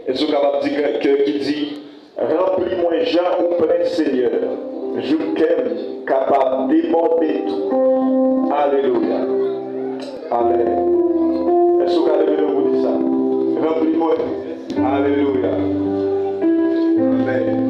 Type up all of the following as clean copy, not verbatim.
Est-ce que capable de dire que qui dit remplis-moi Jean ou plein Seigneur. Je t'aime capable de déborder tout. Alléluia. Amen. Est-ce que vous avez vous dire ça? Remplis-moi. Alléluia. Amen.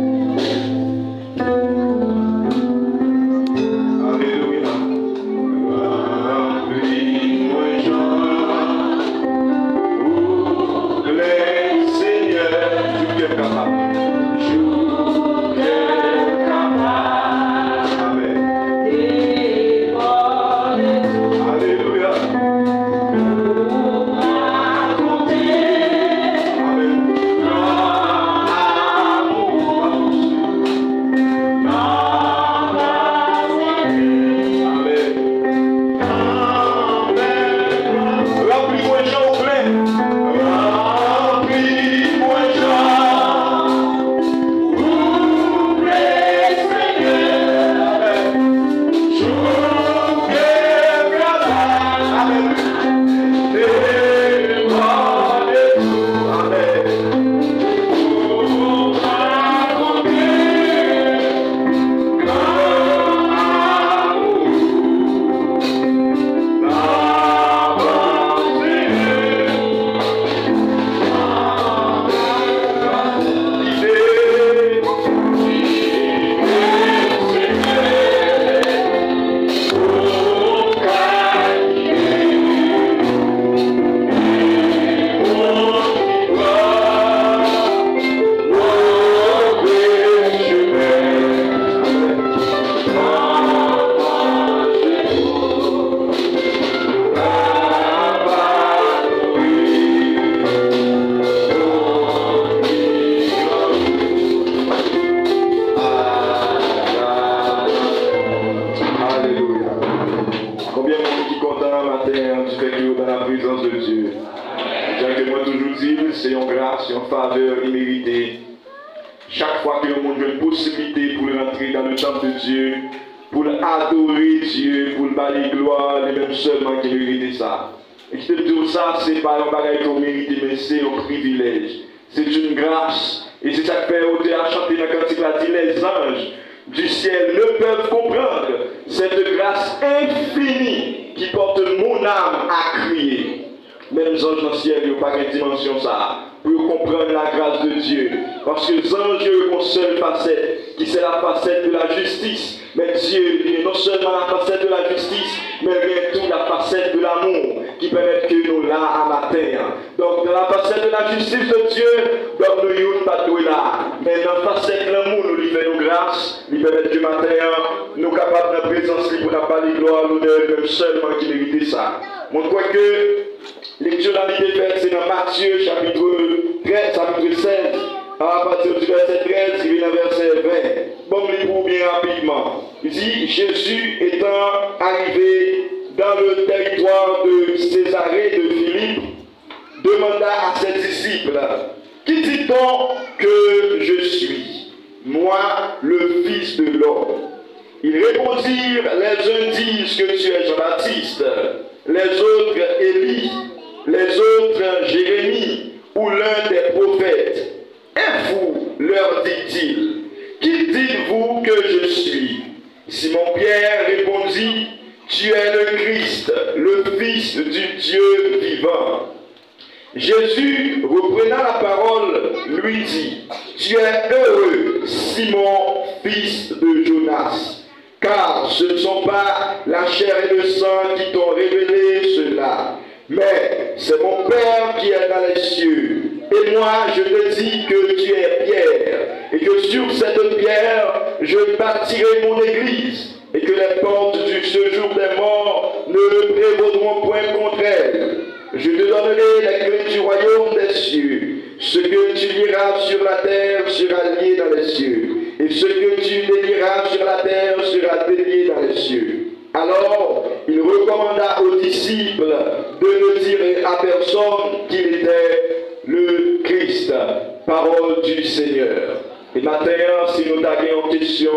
Et maintenant, si nous avons une question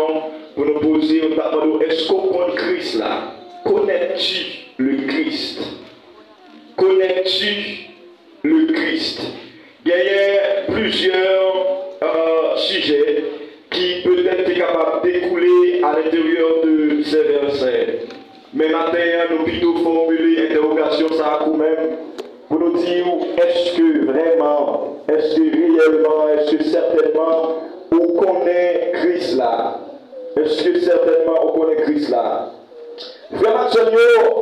pour nous poser, nous demandons, est-ce qu'on connaît Christ là? Connais-tu le Christ? Connais-tu le Christ? Il y a plusieurs sujets qui peut-être est capable de découler à l'intérieur de ces versets. Mais maintenant, nous plutôt formuler l'interrogation ça nous-mêmes pour nous dire est-ce que vraiment, est-ce que réellement, est-ce que certainement on connaît Christ là? Est-ce que certainement on connaît Christ là? Vraiment, Seigneur,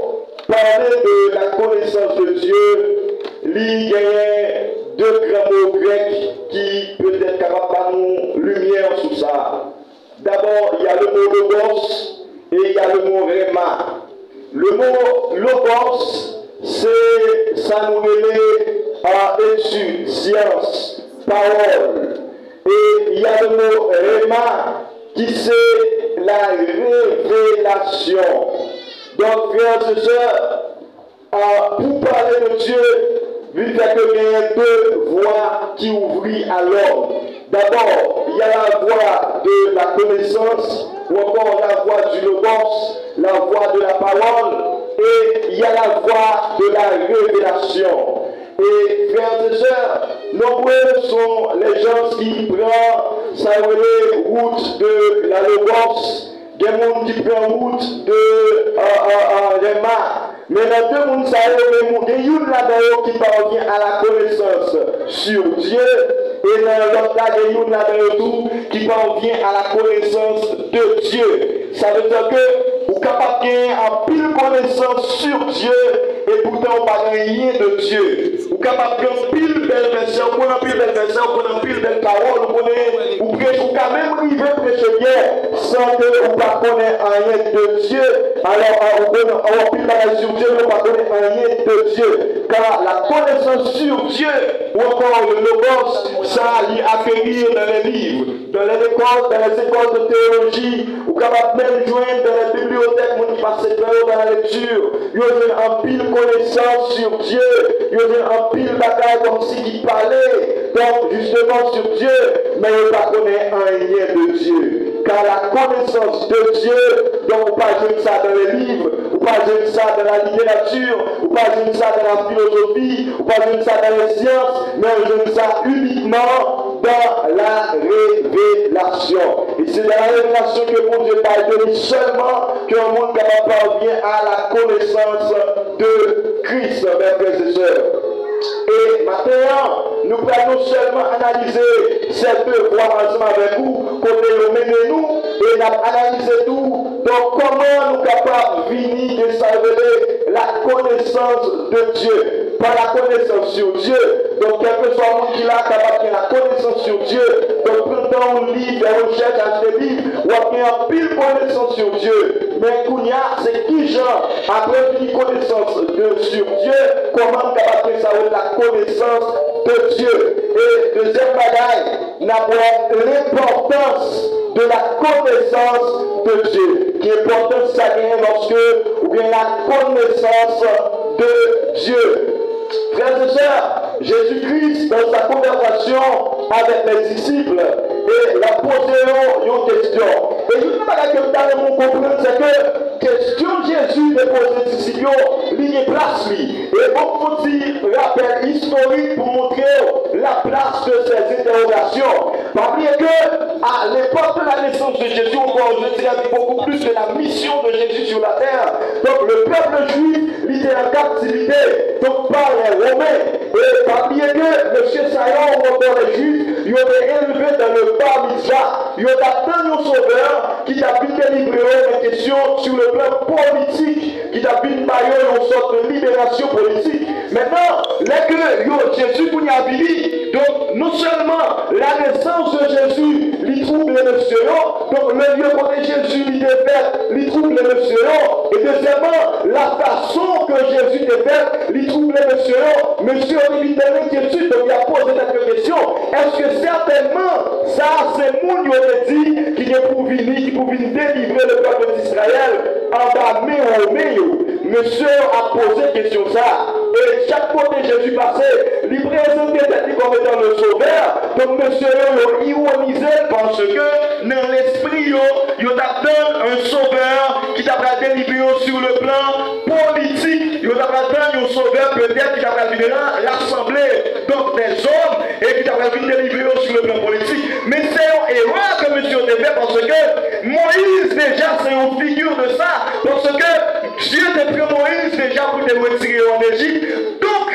parler de la connaissance de Dieu, il y a deux grands mots grecs qui peut être capables de nous lumière sur ça. D'abord, il y a le mot logos et il y a le mot rhéma. Le mot logos, c'est ça nous mêler à étude, science, parole. Et il y a le mot rhéma qui c'est la révélation. Donc, frères et sœurs, pour parler de Dieu, il y a deux voies qui ouvrent à l'homme. D'abord, il y a la voie de la connaissance, ou encore la voie du logos, la voie de la parole, et il y a la voie de la révélation. Et frères et sœurs, nombreux sont les gens qui prennent sa route de la logos, des gens qui prennent route de Rhéma. Mais les deux mondes, ça il y a une là-dedans qui parvient à la connaissance sur Dieu, et dans l'autre là, il y a une là-dedans qui parvient à la connaissance de Dieu. Ça veut dire que vous êtes capable d'avoir pile connaissance sur Dieu, et pourtant on ne parle rien de Dieu. Vous êtes capable d'avoir pile belle version, vous connaissez pile belle version, vous connaissez pile belle parole, vous pouvez quand même arriver à prêcher bien sans que vous ne connaissez rien de Dieu. Alors, on pile belle sur Dieu, vous ne connaissez rien de Dieu. Car la connaissance sur Dieu, ou encore le logos, ça l'y acquérir dans les livres, dans les écoles de théologie, ou capable même joindre dans les bibliothèques, où qui passent dans la lecture. Il y a un pile connaissance sur Dieu, il y a un pile bagaille comme si il parlait, donc justement sur Dieu, mais il ne connaît rien de Dieu. Car la connaissance de Dieu, donc on ne pas jouer ça dans les livres, on ne pas jouer ça dans la littérature, on ne pas jouer ça dans la philosophie, on ne pas jouer ça dans les sciences, mais on joue ça uniquement dans la révélation. Et c'est dans la révélation que mon Dieu parle de lui seulement qu'un monde parvient à la connaissance de Christ, mes frères et sœurs. Et maintenant, nous pouvons non seulement analyser ces deux voies ensemble avec vous, côté nous, et nous analyser tout. Donc, comment nous sommes capables de venir de s'avérer la connaissance de Dieu, par la connaissance sur Dieu. Donc, quel que soit le monde qui est capable de la connaissance sur Dieu, donc, prenons un livre, des recherches, acheter des livres, ou avoir pile connaissance sur Dieu. Mais, Kounia, c'est qui, Jean, après une connaissance sur Dieu, comment capable de savoir la connaissance de Dieu. Et deuxième bagaille, l'importance de la connaissance de Dieu. Qui est important ça vient lorsque, ou bien la connaissance de Dieu. Frères et sœurs, Jésus-Christ, dans sa conversation avec les disciples, et la posé une question. Et une chose que vous comprendre, c'est que question Jésus de poser les disciples, il y a place. Et on faut dire rappel historique pour montrer la place de ces interrogations. Pas oublier que à l'époque de la naissance de Jésus, on dirait beaucoup plus de la mission de Jésus sur la terre. Donc le peuple juif, il était en captivité, donc par les Romains. Et pas oublier que M. Sayon ou encore les Juifs, ils ont été élevés dans le bar mitzvah. Ils ont attendu un sauveur qui a pu délivrer une question sur le plan politique, qui a pu bailler une sorte de libération politique. Maintenant, Jésus pour y donc non seulement la naissance de Jésus lui trouble les messieurs, donc le lieu où Jésus lui défait, lui trouble les messieurs, et deuxièmement, la façon que Jésus défait, lui trouble les messieurs. Monsieur lui donne une inquiétude, donc il a posé cette question. Est-ce que certainement, ça c'est mon Dieu dit qui est pour venir délivrer le peuple d'Israël en bas Monsieur a posé question ça. Et chaque fois que Jésus passait, il présenté comme étant le sauveur, donc monsieur l'a ironisé parce que dans l'esprit, il a un sauveur qui t'a délivré sur le plan politique, il a un sauveur peut-être qui t'a rassembler donc des hommes et qui t'a délivré sur le plan politique. Mais c'est une erreur que monsieur a fait parce que Moïse déjà c'est une figure de ça, parce que Dieu t'a pris Moïse déjà pour te retirer en Égypte. Donc,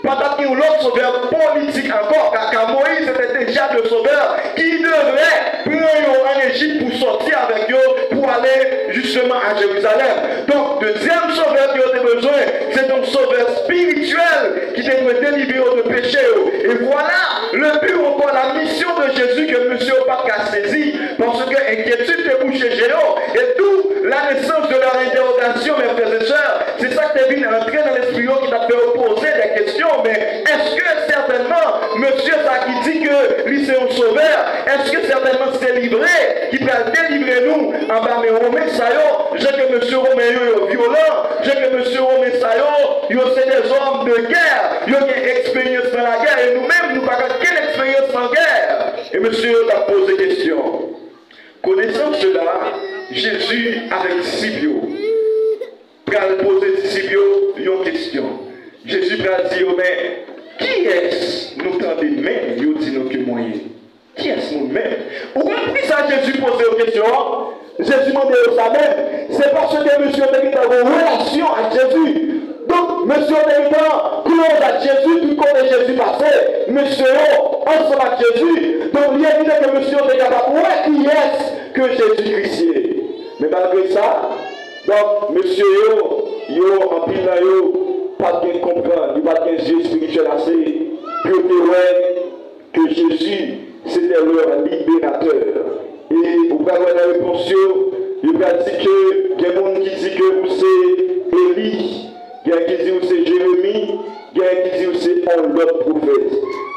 pendant qu'il y a l'autre sauveur politique encore, car Moïse était déjà le sauveur qui devrait prendre en Égypte pour sortir avec eux, pour aller justement à Jérusalem. Donc, deuxième sauveur qui a besoin, c'est un sauveur spirituel qui devrait délivrer de péché. Et voilà le but encore, la mission de Jésus que monsieur n'a pas saisi, parce que inquiétude de boucher Géo, et tout la naissance de leur interrogation, mes frères et sœurs, c'est ça que tu es venu entrer dans l'esprit qui t'a fait poser des questions. Mais est-ce que certainement, monsieur ça qui dit que lui c'est un sauveur, est-ce que certainement c'est livré, qui peut délivrer nous en bas mais Romain Sayo, j'ai que monsieur Romain est violent, j'ai que monsieur Romain Sayo, c'est des hommes de guerre, il y a une expérience dans la guerre, et nous-mêmes nous n'avons quelle expérience en guerre. Et monsieur t'a posé question. Connaissant cela, Jésus avec disciples, pour poser disciples une question. Jésus va dire, mais qui est-ce nous tendons même, nous disons que moyen? Qui est-ce nous-mêmes? Vous comprenez ça, Jésus posait une question? Jésus demandait ça même. C'est parce que monsieur a une relation avec Jésus. Donc, monsieur a close à Jésus, tout comme Jésus passé. Monsieur, ensemble avec Jésus. Donc, il y a dit que monsieur est capable. Ouais, qui est-ce que Jésus-Christ est? Mais malgré ça, donc, monsieur, en pile pas de comprendre, il n'y a pas de yeux spirituels assez pour que Jésus, c'était leur libérateur. Et vous pouvez avoir la réponse, il va dire que il y a des gens qui disent que c'est Élie, il y a qui disent que c'est Jérémie, il y a qui disent que c'est un autre prophète.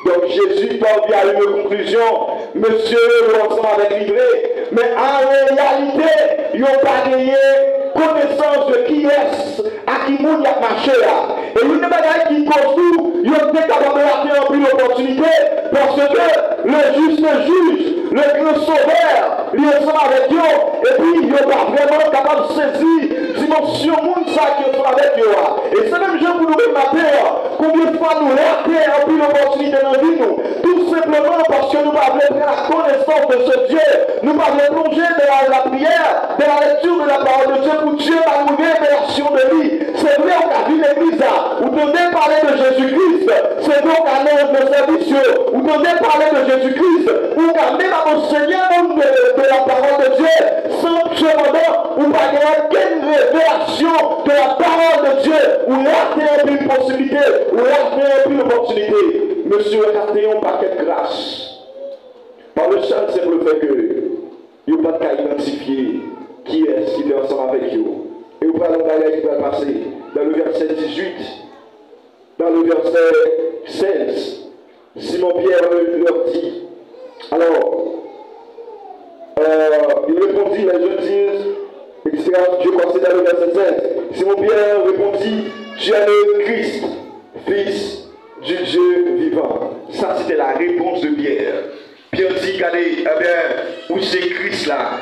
Donc Jésus parvient à une conclusion, monsieur, l'ensemble avec livré, mais en réalité, ils n'ont pas gagné connaissance de qui est à qui moun y a marché là. Et une bagaille qui cause tout, ils ont été capables de rater en plus l'opportunité parce que le juste juge, le grand sauveur, il est ensemble avec eux, et puis ils n'ont pas vraiment capable de saisir dimension moun ça qui est ensemble avec eux. Et c'est même gens pour nous matin, combien de fois nous ratons en plus l'opportunité dans la vie nous, tout simplement parce que nous ne voulons pas la connaissance de ce Dieu, nous ne voulons pas plonger dans la prière, dans la lecture de la parole de Dieu pour Dieu va nous révélation de lui. C'est vrai, on a vu l'église, vous devez parler de Jésus-Christ, c'est donc à l'aide de service, vous devez parler de Jésus-Christ, vous avez même à enseigner de la parole de Dieu, sans cependant, vous n'avez aucune révélation de la parole de Dieu, vous ratez une possibilité, vous ratez une opportunité. Monsieur, ratez un paquet de grâce. Par le seul simple fait que il n'y a pas de cas identifier qui est-ce qui est ensemble avec vous. Et vous parlez de qui va passer dans le verset 18, dans le verset 16. Simon-Pierre leur dit, alors, il répondit, les jeunes disent, etc. Je crois que c'est dans le verset 16. Simon-Pierre répondit, tu es le Christ, fils du Dieu vivant. Ça, c'était la réponse de Pierre. Pierre dit, regardez, eh bien, où c'est Christ là,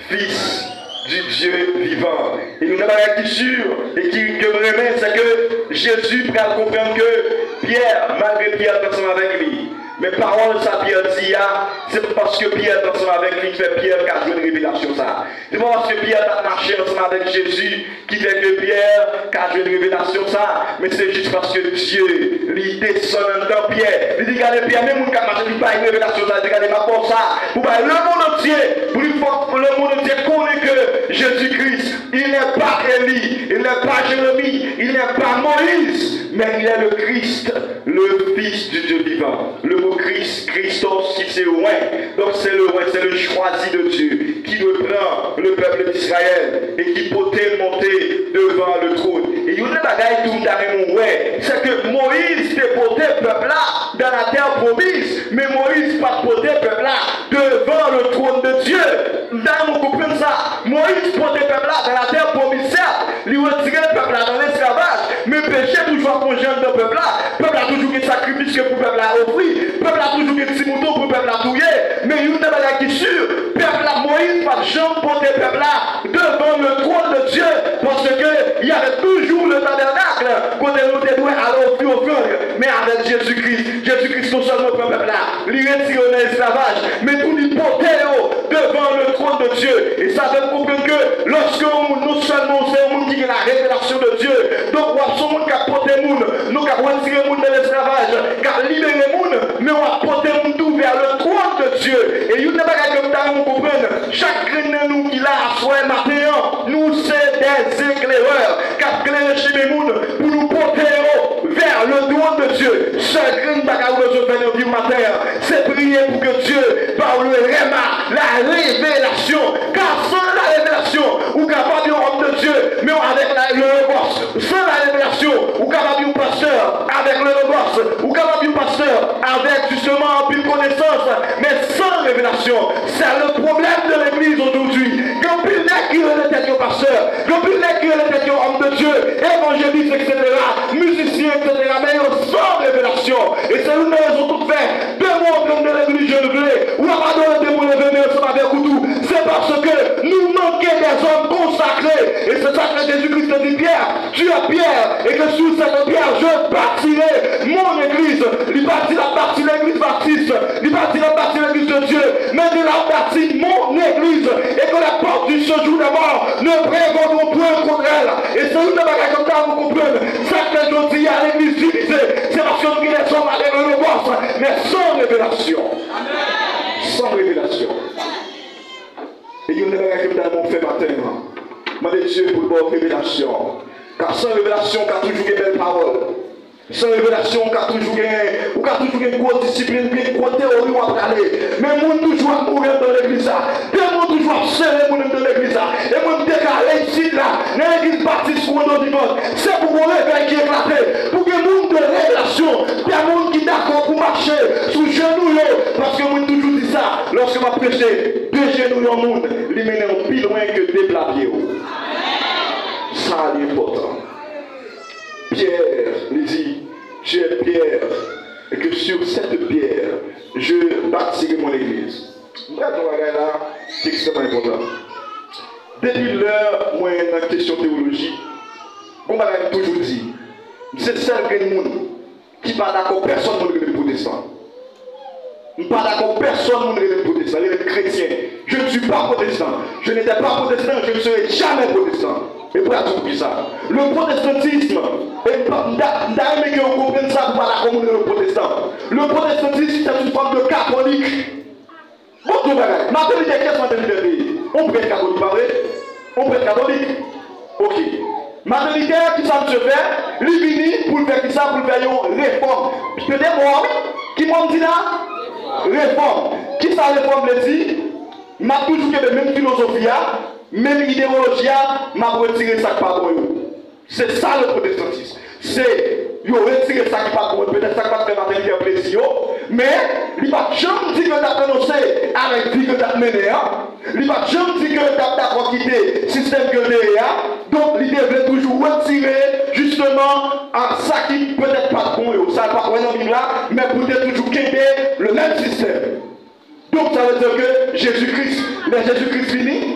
fils du Dieu vivant. Et nous n'avons pas été sûrs, et qui me remet, c'est que Jésus va comprendre que Pierre, malgré Pierre, est ensemble avec lui. Mais parole ça Pierre dit, c'est parce que Pierre est ensemble avec lui qui fait Pierre qui a joué une révélation ça. C'est pas parce que Pierre a marché ensemble avec Jésus qui fait que Pierre qui a joué une révélation ça. Mais c'est juste parce que Dieu, lui descend dans Pierre. Il dit, regardez Pierre, même qui a marché, il n'y a pas une révélation ça. Il dit, regardez ma force ça. Pour le monde entier, pour le monde entier connaît que Jésus-Christ, il n'est pas Élie, il n'est pas Jérémie, il n'est pas Moïse, mais il est le Christ, le Fils du Dieu vivant. Le mot Christ, Christos, qui c'est loin. Donc c'est le loin, c'est le choisi de Dieu qui reprend le peuple d'Israël et qui peut monter devant le trône. Et il y a une bagaille tout le monde, c'est que Moïse déporté le peuple là dans la terre promise, mais Moïse pas porté le peuple là devant le trône de Dieu. Dans mon comprenez ça, Moïse porté le peuple là dans la terre promise, certes, il retirait le peuple là dans l'esclavage, mais péché toujours congèle dans le peuple là a toujours sacrifices que le peuple a offert. Le peuple a toujours des petits moutons pour le peuple a touillé. Mais il y a une chose qui est sûre, le peuple a Moïse pas de jambe pour le peuple là devant le trône de Dieu. Parce qu'il y avait toujours le tabernacle. Quand nous devons aller offrir offrande. Mais avec Jésus-Christ, Jésus-Christ non seulement le peuple là, il retire l'esclavage, mais tout il portait devant le trône de Dieu. Et ça veut comprendre que lorsque non seulement c'est un monde qui a la révélation de Dieu, donc on a ce monde qui a porté le monde, nous qui a retiré le monde de l'esclavage, qui a libéré le monde, mais on a porté le monde tout vers le trône de Dieu. Et il y a comme ça, on comprend, chacun de nous qui l'a à soi matin, nous c'est des éclaireurs, qui a éclairé chez les mondes pour nous porter vers le trône de Dieu. Chacun de nous faire nos vies matin, c'est prier pour que Dieu, par le réma, la révélation, car sans la révélation, ou capable d'un homme de Dieu, mais avec le logos, sans la révélation, ou capable d'un pasteur, avec le logos, ou capable d'un pasteur, avec justement une connaissance, mais sans révélation. C'est le problème de l'église aujourd'hui. Quand il n'est qui est le pasteur, quand il n'est qui est le homme de Dieu, évangéliste, etc., musicien, etc., mais sans révélation. Et c'est une raison toute faite. Deux mots comme de l'église Genève, ou à pas de démon événement ensemble avec Koutou. C'est parce que nous manquons des hommes consacrés. Et c'est ça que Jésus-Christ dit Pierre. Tu es Pierre. Et que sur cette pierre, je bâtirai mon église. Il bâtit la partie de l'église baptiste. Il bâtit la partie de l'église de Dieu. Mais il a bâti mon église. Et que la porte du séjour de mort ne prévaudront point contre elle. Et c'est une bagarre comme ça, vous comprenez. Ça que je dis à l'église divisée. C'est parce que nous les sommes avec le boss. Mais sans révélation. Sans révélation. Et il y a une bagarre comme ça, mon fait matin. Demandez Dieu pour une bonne révélation. Car sans révélation, il y a toujours des belles paroles. Sans révélation, il y a toujours une grosse discipline, une grosse théorie à parler. Mais moi, toujours à mourir dans l'église. Et moi, toujours à serrer mon dans l'église. Et moi, je déclaré ici, là, dans l'église baptiste pour un du monde. C'est pour mon réveil qui est éclaté. Pour que le monde de révélation, il y a un monde qui est d'accord pour marcher sous genoux. Parce que moi, toujours dit ça. Lorsque je prêche, deux genoux dans le monde, ils mènent plus loin que des plaviers. Ça, c'est important. Pierre lui dit, tu es Pierre, et que sur cette pierre, je bâtirai mon église. Bref, on va regarder là, c'est extrêmement important. Depuis l'heure, moi, dans la question théologie, on m'a toujours dit, c'est seul que le monde qui parle d'accord, personne ne le protestant. Je ne parle d'accord, personne ne le protestant, il est chrétien. Je ne suis pas protestant. Je n'étais pas protestant, je ne serai jamais protestant. Et pour tout ça, le protestantisme, d'ailleurs que vous comprenez ça, pour la communauté le protestant. Le protestantisme, c'est une forme de catholique. Bon, maintenant, qu'est-ce qu'on a dit? On peut être catholique, pas vrai? On peut être catholique. Ok. Maintenant, qui ça se fait? Il vient pour faire ça, pour faire une réforme. Peut-être moi, qui m'a dit là? Réforme. Qui ça réforme le dit? M'a toujours fait la même philosophie. Même idéologie, m'a retiré ça qui pas pour eux. C'est ça le protestantisme. C'est, ils ont retiré ça qui pas pour eux. Peut-être ça qui va faire matin plaisir. Mais, il va jamais dire que tu as annoncé avec vie que tu as mené. Il va jamais dire que tu as d'accord quitté le système que tu as. Donc, l'idée veut toujours retirer justement ça qui peut-être pas bon. Ça ne va pas dans Bible là, mais peut-être toujours quitter le même système. Donc, ça veut dire que Jésus-Christ, mais Jésus-Christ finit.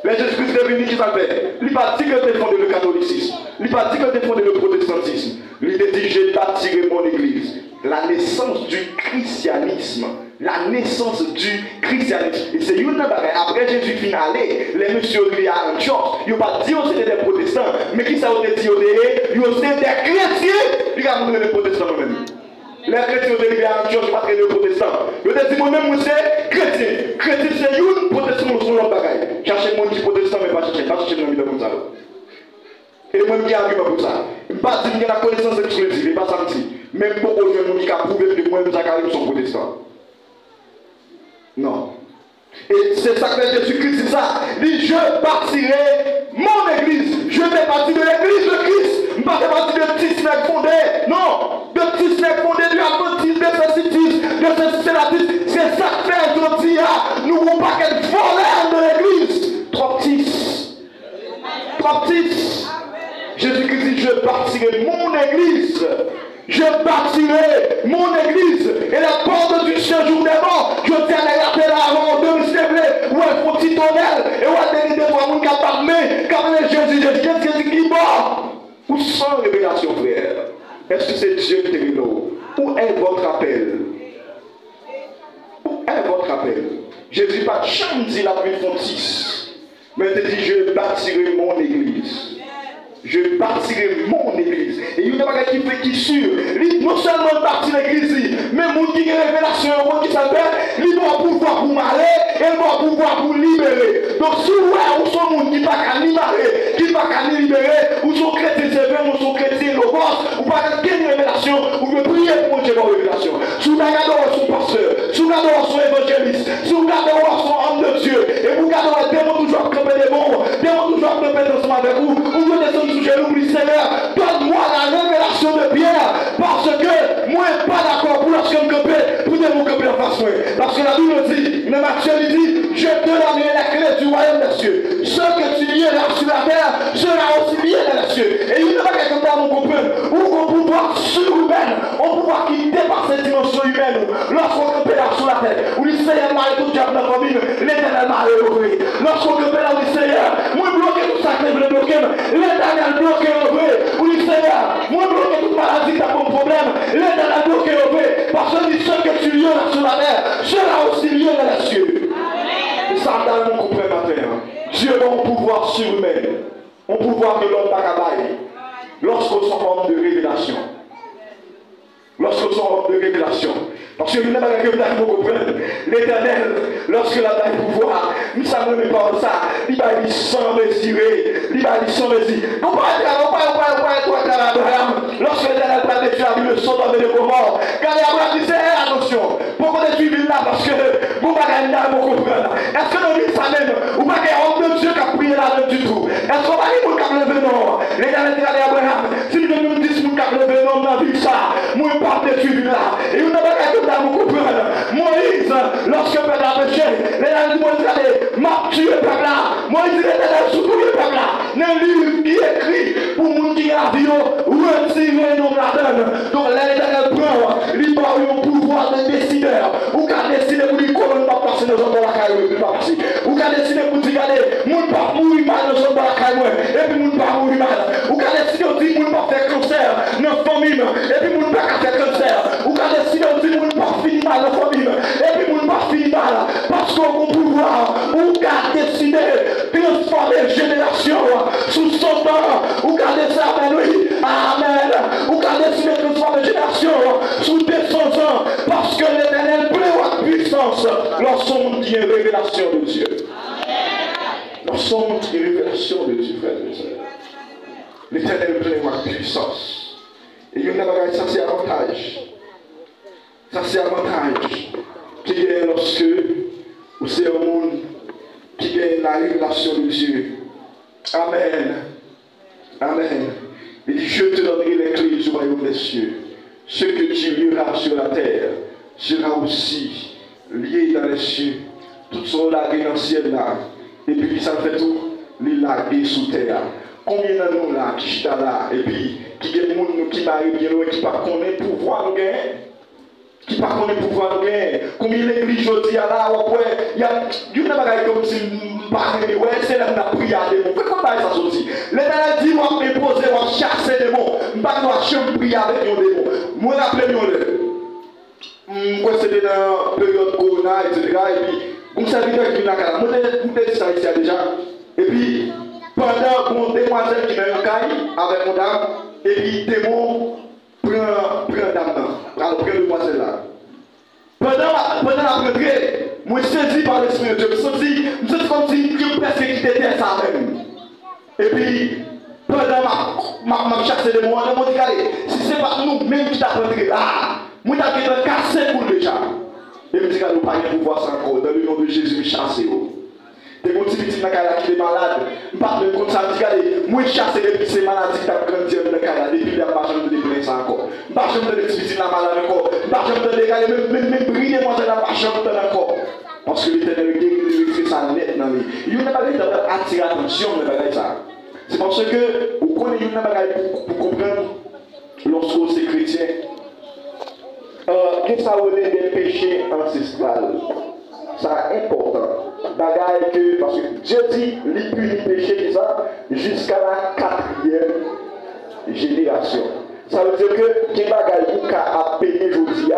Mais Jésus-Christ est venu qui s'appelle. Il n'a pas dit que défendre le catholicisme. Il n'a pas dit que défendre le protestantisme. Il a dit j'ai bâti mon église. La naissance du christianisme. La naissance du christianisme. Et c'est une bagaille. Après Jésus finalé, les messieurs qui à Antioche, ils n'ont pas dit que c'était des protestants. Mais qui ça a dit ils ont été des chrétiens. Ils ont montré les protestants eux-mêmes. Les chrétiens ont été à Antioche, pas les protestants. Ils ont dit moi-même, c'est chrétien. Chrétien, c'est une protestant sur leur bagaille. Cherchez mon petit protestant, mais pas chercher dans le milieu comme ça. Et moi, je dis argument pour ça. Je ne dis pas que la connaissance exclusive, et pas ça me dit. Même pour que je me prouver que moi, je sont protestants. Non. Et c'est ça que Jésus-Christ dit ça. Il dit, je bâtirai mon église. Je fais partie de l'église de Christ. Je ne fais pas partie de petits snacks fondés. Non. De petits snacks fondés du adventisme, de cécitisme, de célatisme. C'est ça que fait aujourd'hui. Nous ne voulons pas qu'être voleurs de l'église. Trop petits. Trop petits. Jésus-Christ dit, je bâtirai mon église. Je bâtirai mon église et la porte du séjour des morts. Je tiendrai la terre avant de me sévrer. Ou un petit tonnerre. Et où a des fois, mon capable, mais quand Jésus qui mort. Où sans révélation, frère? Est-ce que c'est Dieu qui te révèle? Où est votre appel? Où est votre appel? Jésus pas jamais dit la pluie fontis. Mais il dit, je bâtirai mon église. Je bâtirai mon église. Et il y a des gens qui fait qui sûr. Non seulement bâtir l'église, mais les gens qui ont une révélation, qui s'appelle, ils doivent pouvoir pour m'aller et ils doivent pouvoir pour libérer. Donc si vous avez un monde qui ne peut pas libérer, qui ne peut pas libérer, ou sont chrétiens sévères, ou sont chrétiens logos, ou pas qu'une révélation, ou pouvez prier pour Dieu pour révélation. Si vous regardez son pasteur, si vous regardez son évangéliste, si vous regardez son homme de Dieu, et vous regardez des démons toujours camper des bombes, des démons toujours camper ensemble avec vous, vous descendez sous genoux, vous dites Seigneur, donne-moi la révélation de Pierre, parce que moi je ne suis pas d'accord pour lorsque je me camper, pour me camper en face. Parce que la Bible dit, le Matthieu dit, je te donnerai la clé du royaume des cieux. Ce que tu lies là sur la terre sera aussi lié dans les cieux. Et il ne va pas quelqu'un dans mon comprendre, ou qu'on pouvoir surhumain, on pouvoir qui dépasse cette dimension humaine. Lorsqu'on campe là sur la terre, où le Seigneur m'a tout diable dans la famille, l'éternel m'a réveillé. Lorsqu'on campe là, où le Seigneur, moi bloqué tout ça, je le bloqué, l'éternel bloqué au vrai. Où le Seigneur, moi bloqué toute maladie, t'as mon problème, l'éternel bloqué au vrai. Parce que ce que tu lies là sur la terre sera aussi lié dans les cieux. Et ça dans mon couplet matin. Dieu a un pouvoir surhumain, un pouvoir que l'homme n'a pas bailler. Lorsqu'on sont en homme de révélation. Lorsqu'on sont en homme de révélation. Parce que vous n'avez pas que vous comprenez. L'éternel, lorsque la taille pouvoir, nous savons même pas ça. Il va dire sans mesurer. Il va dire sans mesurer. On va lorsque l'éternel parle de Dieu, a vu le son dans le mort. Quand Abraham disait, attention, pourquoi tu vis là? Parce que vous ne pouvez pas comprendre. Est-ce que dans l'île ça même, vous ne pouvez pas homme de Dieu qui a prié là-dedans du tout? Est-ce qu'on va dire pour le lever non? L'éternel dit à Abraham, si nous nous disons pour le lever non dans l'île ça, moi je parle de suivre là. Et vous n'avez pas vous comprendre. Moïse, lorsque le peuple a péché, l'éternel dit Moïse, allez, m'a tué le peuple là. Moïse dit l'éternel secoue le peuple là. Dans le livre qui écrit pour les gens qui ont l'avion, retirer nos là-dedans. Donc l'éternel prend, il parle un pouvoir de décideur. Ou qu'à décider pour dire comment on va passer dans la caille, ou qu'à décider pour dire, allez, mon pas mourir mal dans la caille, et puis mon pas mourir mal. Ou qu'à décider pour dire, mon pas faire cancer dans la famille, et puis mon pas faire cancer. Ou qu'à décider pour dire, mon pas finir mal dans la famille, et puis mon pas finir mal. Parce qu'on a pouvoir, ou qu'à décider transformer génération sous son temps, ou qu'à décider, amen, oui, amen. Ou qu'à décider transformer génération sous descendant, parce que l'éternel plaît à puissance lorsqu'on dit une révélation de Dieu. Lorsqu'on dit une révélation de Dieu, frère et sœurs. L'éternel plaît à puissance. Et il y a un ça c'est avantage. Ça c'est avantage. Qui est lorsque vous c'est un monde qui gagne la révélation de Dieu. Amen. Amen. Il dit, je te donnerai les clés du royaume des cieux. Ce que tu liras sur la terre sera aussi lié dans les cieux. Tout sont lagués dans le ciel là. Et puis ça fait tout, les lagués sous terre. Combien de nous là qui sont là, et puis qui ont des gens qui marient bien loin, qui ne connaissent pas pouvoir nous gagner. Qui ne connaissent pas pouvoir nous gagner. Combien l'église aujourd'hui là, il y a une bagaille comme si ouais, c'est là qu'on a prié à des mots. Pourquoi ça aussi? L'éternel dit, moi, je vais poser, moi, chasser des mots. Je ne vais pas prier avec des mots. Moi, je vais moi, c'était dans la période Corona, etc. Et puis, comme ça, il y a une casa. Moi, je ça ici déjà. Et puis, pendant mon demoiselle qui est en caille avec mon dame, et puis, démon prend dame. Alors, prend demoiselle là. Pendant la rentrée, moi, je suis saisi par l'Esprit de Dieu. Je me sens comme si je presque quittais ça même. Et puis, pendant ma chasse de moi, je me dis, allez, si ce n'est pas nous-mêmes qui t'avons rentré là, moi, je vais casser pour déjà. Et je me dis, nous pas pouvoir ça encore. Dans le nom de Jésus, je chasse. Des gens qui sont malades, je parle comme ça, je dis, allez, moi, je chasse depuis ces maladies qui ont grandi dans le cas, depuis la marche de déplacer ça encore. Je ne vais pas me dire la malade encore. Je ne vais pas me dire, même briller, moi, je ne vais pas me encore. Parce que l'éternel fait ça net dans lui. Il n'y a pas d'attirer l'attention de ça. C'est parce que vous connaissez une bagaille pour comprendre lorsque vous êtes chrétien. ça des péchés ancestrales. Ça important. Bagaille que, parce que Dieu dit, il punit péché jusqu'à la 4e génération. Ça veut dire que qui bagaille ou a payé aujourd'hui,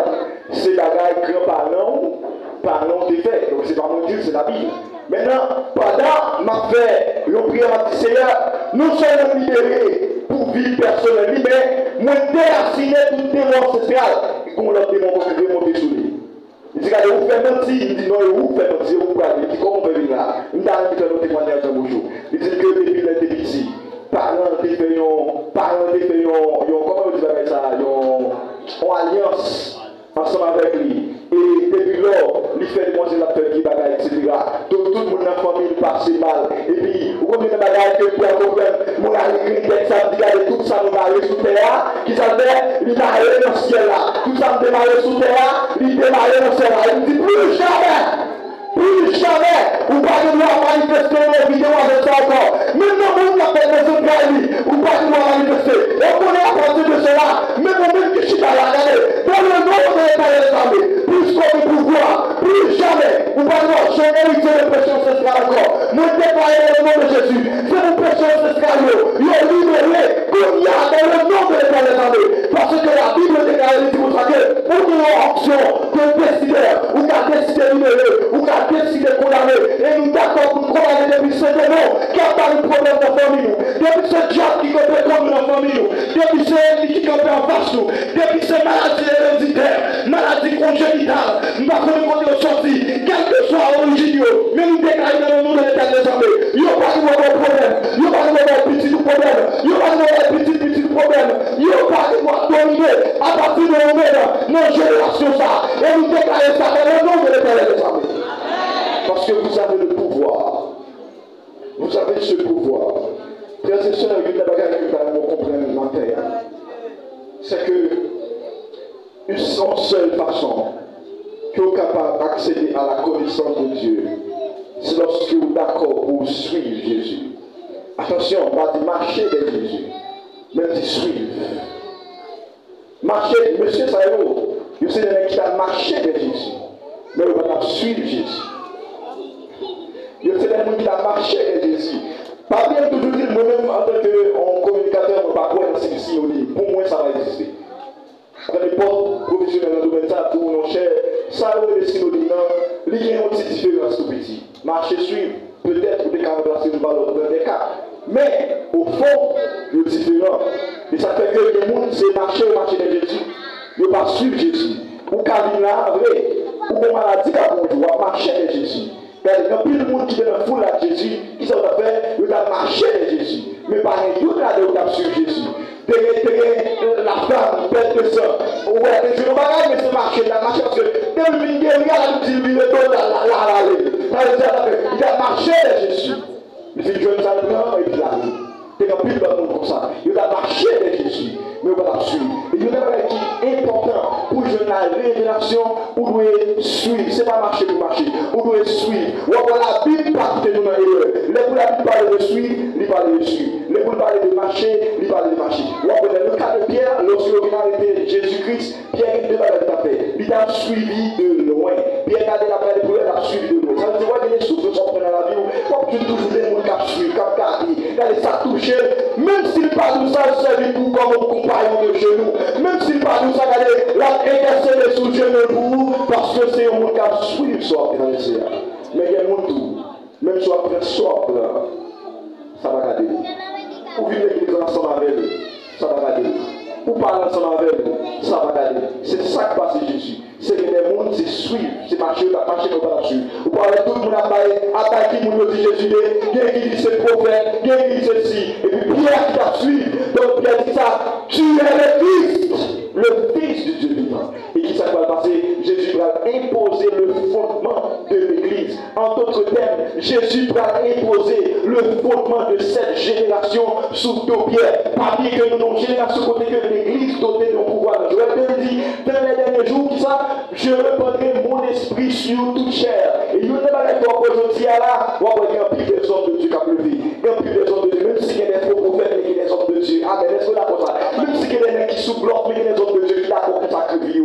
c'est bagaille grands-parents des faits. Donc c'est pas mon Dieu, c'est la Bible. Maintenant, pendant ma fait, le prière du Seigneur, nous sommes libérés pour vivre personnellement, mais moi déraciné tout démon ancestral, qu'on l'a démonté sous lui. Il dit, regardez, vous faites mentir, il dit non, vous faites mentir, vous parlez, il dit comment on peut venir là. Il dit, allez faire nos témoignages un beau jour. Il dit que depuis les petits, parents des fait, comment on dit ça, une alliance ensemble avec lui. Et depuis lors, il fait démontrer la peur qui bagaille, etc. Donc tout le monde dans la famille passe mal. Et puis, vous comprenez bagaille que pour un problème, mon ami, ça me dit tout ça nous arrive sous terre, qui ça fait, il va aller dans le ciel là. Tout ça me démarre sous terre, il démarre dans le ciel là. Il me dit plus jamais, ou pas de droit manifester nos vidéos avec ça encore. Maintenant, vous appelez les autres gars, ou pas de droit manifester. Et on connaît à partir de cela, même au même qui chute à la regardez, dans le nom de l'État des armées, plus comme pouvoir, plus jamais, ou pas de droit, je mérite les pressions ancestrales encore. Moi, déclarer le nom de Jésus, c'est vos pressions ancestrales, ils ont libéré, comme il y a dans le nom de l'État des armées. Parce que la Bible déclare les Timothée, ou de l'option de décider, ou qu'à décider libérer, ou qu'à décider condamner, et nous d'accord pour condamner depuis ce démon qui a pas de problème dans la famille, depuis ce diable qui peut contre la famille, depuis ce ennemi qui peut en face nous, depuis ces maladies héréditaires, maladies congénitales, nous ne pouvons pas sortir, quel que soit l'origine, mais nous déclarons dans le nom de l'État des armées, il n'y a pas de problème, il n'y a pas de petit problème, il n'y a pas de petit problème, il n'y a pas de dominer à partir de nous-mêmes, nos générations ça, et nous déclarons ça dans le nom de l'État des armées. Parce que vous avez le pouvoir. Vous avez ce pouvoir. Frères et sœurs, il y a des bagages que vous comprenez maintenant. C'est que une seule façon que vous êtes capable d'accéder à la connaissance de Dieu, c'est lorsque vous êtes d'accord pour suivre Jésus. Attention, on va dire marcher vers Jésus, même si suivre. Marcher, monsieur Sayo, vous savez qui a marché vers Jésus, mais vous va suivre Jésus. Il y a des gens qui ont marché avec Jésus. Pas bien toujours dire, moi-même, en tant que communicateur, je ne pas quoi dans ce que pour moi, ça va exister. Dans n'importe professionnel dans le domaine, ça, pour nos chers, ça, le synonyme, il y a une petite différence tout petit. Marcher, suivre, peut-être, des cas remplacer une balle dans des cas. Mais, au fond, le différent. Et ça fait que le monde, c'est marcher avec Jésus. Il ne pas suivre Jésus. Ou quand il là, vrai, ou qu'on maladie, on doit marcher avec Jésus. Il y a plus de monde qui est dans la foule à Jésus, qui s'en a fait, il a marché avec Jésus. Mais par exemple, il y a des gens qui suivent Jésus. La femme, pète de sang. Ouais, je ne vais pas mais c'est marché, il a marché parce que dès le milieu, il y a la petite ville de il a marché avec Jésus. Mais c'est Dieu qui a le et puis là, il y a plus de monde comme ça. Il a marché avec Jésus, mais on va la suivre. Et il y a un truc qui est important pour la révélation, on doit suivre. Ce n'est pas marcher pour marcher, on doit suivre. Ou alors la Bible parle de nous dans l'erreur. Les pour la Bible parle de suivre, il parle de suivre. Les pour parler de marcher, il parle de marcher. Ou alors le cas de Pierre, lorsqu'il a arrêté Jésus-Christ, Pierre il devait être fait. Il a suivi de loin. Pierre a la de il a suivi de loin. Ça veut dire qu'il y a des souffles qui sont prenant la vie. Comme tu toujours des gens qui suivent, qui gardent, qui ça toucher. Même s'il parle de ça, c'est pour comme un compagnon de genou. Même s'il parle de ça, la intercéder sous le genou pour vous, parce que c'est un monde qui suit soit dans les cieux. Mais il y a un monde tout. Même si on prend soit ça va garder. Ou vivre l'église ensemble avec eux, ça va garder. Ou parler ensemble avec eux, ça va garder. C'est ça qui passe Jésus. C'est que les mondes se suivent, c'est marcher, marcher comme ça suivre. Vous parlez tout le monde à qui nous dit Jésus, il y a qui dit c'est prophète, il y a qui dit ceci. Et puis Pierre qui a suivi, donc Pierre dit ça, tu es le Fils du Dieu vivant. Et qui ça va passer? Jésus va imposer le fondement de l'Église. En d'autres termes, Jésus va imposer le fondement de cette génération sous nos pieds. Pas dire que nous avons une génération côté que l'Église dotée de pouvoir. Je vais dire, dans les derniers jours, qui ça, je répandrai mon esprit sur toute chair. Et il y a des bagages aujourd'hui là, on va dire plus des hommes de Dieu qui ont levé. Il y a plus des hommes de Dieu, même s'il y a des faux prophètes, mais il y a des hommes de Dieu. Amen. Est-ce que d'accord ça? Même s'il y a des gens qui sous-bloquent, mais il y a des hommes de Dieu qui d'accord pour ça que vie. Et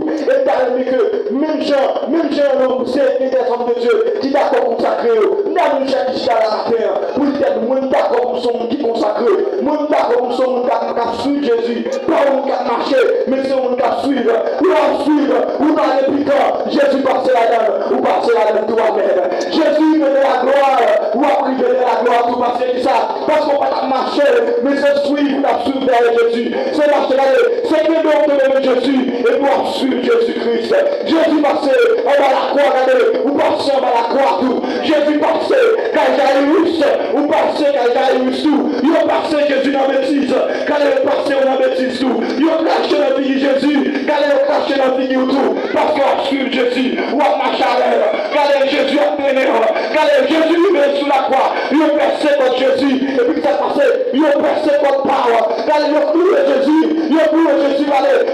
que même gens, c'est des hommes de Dieu qui d'accord consacré. Nous avons cherché à la terre pour être moins d'accord pour son monde qui consacré, moins d'accord pour son monde qui suit Jésus, pas un qui marcher, mais c'est un qui suivre. Ou suivre, ou dans les piquants, Jésus passe la donne, ou passe la donne toi-même. Jésus venait la gloire, ou après venait la gloire, tout passer de ça. Parce qu'on va pas marcher, mais c'est suivre, suivre derrière Jésus. C'est marcher, c'est que donc de Jésus, et pour suivre Jésus-Christ. Jésus passait, on va la croix, regardez, ou passer, on va la croix tout. Jésus passait, quand Jairus, ou passait, quand Jairus tout. Il a passé Jésus dans la bêtise, quand il est passé dans la bêtise tout. Il a caché la vie de Jésus, quand il a caché la vie de tout. Parce qu'on suit Jésus, ou à marcher à l'air, quand Jésus a traîné, quand Jésus est sous la croix, il a percé contre Jésus, et puis ça passé, il a percé contre power, quand il a cloué Jésus, il a cloué Jésus,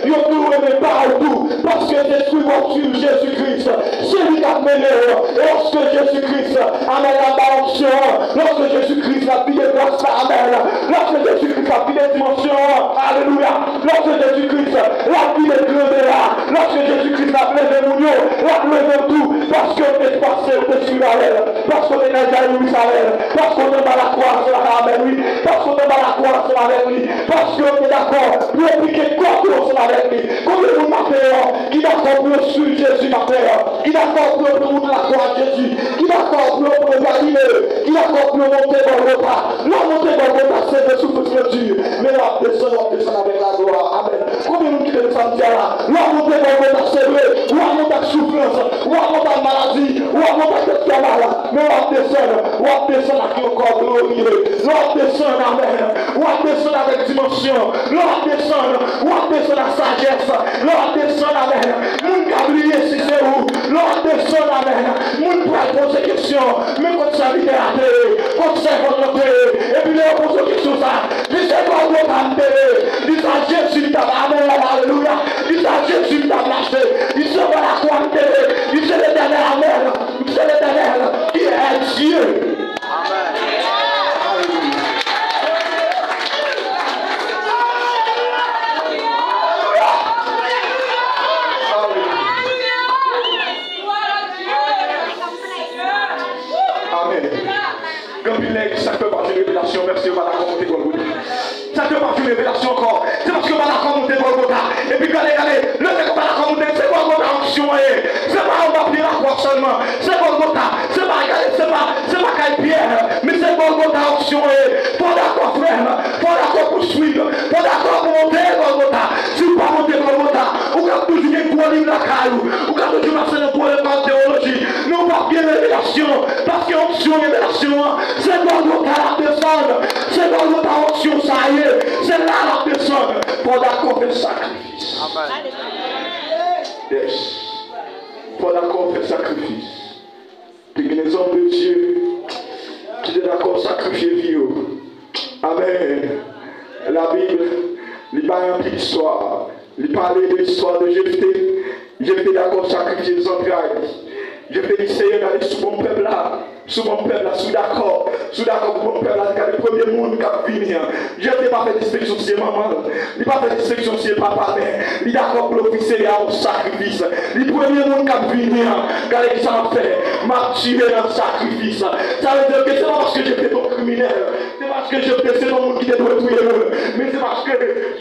il a cloué mes partout, parce que Jésus va suivre Jésus-Christ, c'est lui qui a mené, et lorsque Jésus-Christ amène la balance, lorsque Jésus-Christ a pris des grâces par amène, lorsque Jésus-Christ a pris des dimensions, alléluia, lorsque Jésus-Christ a pris des grandeurs là, lorsque Jésus-Christ a levé mon nom, a levé tout, parce qu'on est passé au-dessus de la reine, parce qu'on est dans la reine, parce qu'on est dans la croix sur la reine, oui, parce qu'on est dans la croix sur la reine, oui, parce qu'on est d'accord pour appliquer quoi sur la reine, oui, combien de monde qui est d'accord pour suivre Jésus ma terre, qui est d'accord pour prendre la croix de Jésus, qui est d'accord pour valider, qui est d'accord pour monter dans le repas, la montée dans le repas c'est de souffrir Dieu, mais la descendre avec la gloire, amen. Combien de monde qui est descendu là, la montée dans le repas c'est vrai, ou à monter avec souffrance, ou à monter avec maladie, ou à monter avec tout mal, mais on descend avec un corps glorieux, on descend amen, on descend avec dimension, on descend la sagesse, on descend amen, moun ka oublié si c'est où, on descend amen, moun pas poser question, mais quand ça vient à terre, quand ça va monter, et puis on pose question ça, dis c'est quoi votre intérêt, dis ça Jésus t'a amen, alléluia, dis ça Jésus t'a lâché, dis ça va la croix intérêt, dis c'est l'éternel amen, c'est l'éternel qui est Dieu. Ça peut pas une révélation, merci, on va la remonter Golgotha. Ça peut pas une révélation encore. C'est parce qu'on va la remonter Golgotha. Et puis regardez, le fait qu'on va la remonter, c'est Golgotha option. C'est pas on va plier la croix seulement. C'est Golgotha. C'est pas Caille Pierre, mais c'est Golgotha option. Faut d'accord frère, faut d'accord pour suivre, faut d'accord pour monter Golgotha. Si vous ne pas monter Golgotha, vous avez toujours bien pour livre la caillou, vous avez toujours marché dans le point de théologie. Nous pas bien révélation, parce que option révélation, c'est Golgotha la descendre, c'est Golgotha option, ça y est, c'est là la descendre. Faut d'accord faire sacrifice. Amen. Yes. Faut d'accord faire sacrifice. Puis les hommes de Dieu qui sont d'accord sacrifier vie. Amen. La Bible, il parle un peu d'histoire. Il parle de l'histoire de Jephthé. Jephthé d'accord sacrifier les entrailles. Jephthé dit Seigneur d'aller sous mon peuple là. Sous mon peuple là, sous d'accord pour mon peuple là, c'est le premier monde qui a venu. Jephthé pas fait distinction sur maman, il pas fait distinction sur papa, mais il est d'accord pour l'officier au sacrifice. Le premier monde qui a venu, quand il s'en fait, m'a tiré dans le sacrifice. Ça veut dire que c'est pas parce que Jephthé est un criminel, c'est parce que Jephthé c'est un monde qui doit tuer le monde, mais c'est parce que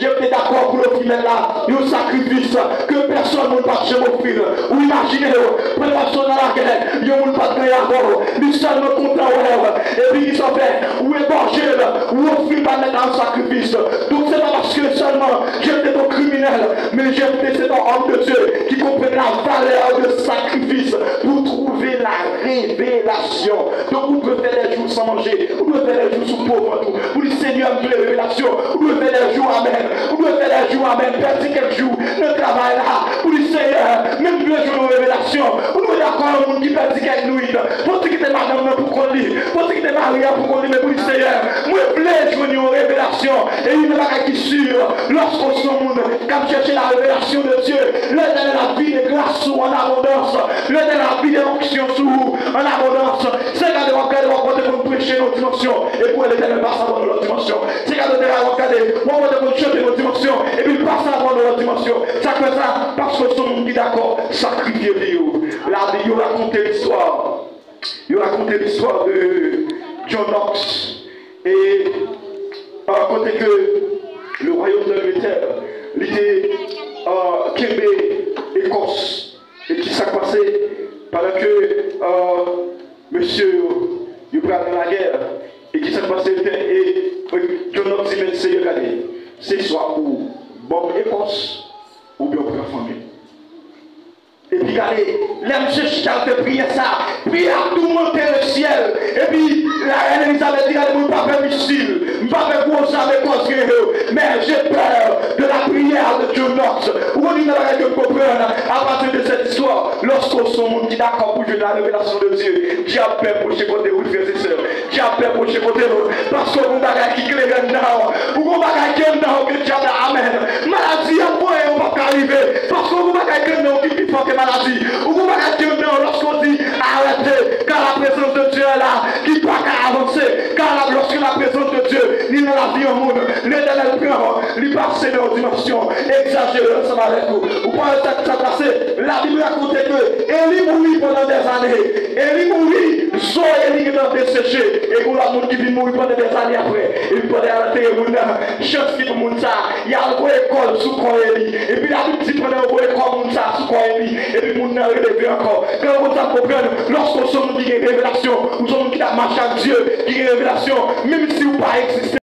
Jephthé est d'accord pour l'officier là, il y a un sacrifice que personne ne peut pas chez mon fils. Ou imaginez, préparation dans la guerre, il y a un monde pas de gagner à bord. Seulement content et puis ils sont faits ou égorgés ou offrir par mettre en sacrifice. Donc c'est pas parce que seulement j'étais un criminel, mais j'étais un homme de Dieu qui comprend la valeur de sacrifice pour trouver la révélation. Donc vous pouvez faire les jours sans manger, vous pouvez faire les jours sous pauvre, vous dites Seigneur me fait révélation, vous pouvez faire les jours amen, vous pouvez faire les jours amen, perdez quelques jours, le travail là, vous dites Seigneur, même les jours de révélation, vous pouvez d'accord un monde qui perd quelques nuits, pour ce qui était pour qu'on lit, pour ce qui était marié pour qu'on lit, mais pour le Seigneur, moi je voulais une révélation, et il n'y a pas qui sûr, lorsqu'on se monde, quand chercher la révélation de Dieu, le dans la vie de grâce en abondance, le dans la vie de l'onction en abondance, c'est quand on va rencontrer nous prêcher nos dimensions, et pour l'éternel passe avant notre dimension. C'est quand nous devons regarder, moi, on va chanter nos dimensions, et puis il passe avant notre dimension. Ça fait ça, parce que tout le monde est d'accord, sacrifier vie. Là, il raconte l'histoire. Il raconte l'histoire de John Knox. Et côté que le royaume d'Angleterre, il était Québec, Écosse. Et qui s'est passé pendant que monsieur il prend dans la guerre. Et qui s'est passé et John Knox dit mais c'est regardez, c'est soit ou bon Écosse ou bien pour la famille. Et puis regardez, l'aime chercher qui a prié ça, puis a tout monté le ciel. Et puis la reine Elisabeth dit, regardez, je ne vais pas faire missile, je ne vais pas faire gros avec construire, mais j'ai peur de la prière de John Knox. Vous voyez dans la radio comprendre, à partir de cette histoire, lorsqu'on son monde qui est d'accord pour jouer la révélation de Dieu, Dieu a peur pour chez côté vous frères et sœurs, Dieu a peur pour chez côté vous, parce que vous n'avez qui claire dedans, vous n'avez pas dedans que Dieu a amen. Maladie à point, on va pas arriver, parce que vous n'avez pas dedans qui est plus fort que maladie. Ou vous n'avez pas dedans lorsqu'on dit arrêtez, car la présence de Dieu est là, qui doit avancer, car lorsque la présence de Dieu, il est la vie au monde, l'éternel prend, il passe dans une dimension exagérée ensemble avec vous. Vous pensez que ça passe, la Bible raconte que Élie mourit pendant des années, Élie mourit, Zoé Élie est desséché, et vous la monde qui vit mourir pendant des années après, et puis pendant arrêter le monde, chance qui pour monde ça, il y a une école sous quoi Élie, et puis la Bible dit pendant une école monde ça sous quoi Élie, et puis monde n'a relevé encore. Quand vous comprenez, lorsqu'on sommes qui a une révélation, nous sommes qui a marché à Dieu, qui a une révélation, même si vous pas existé.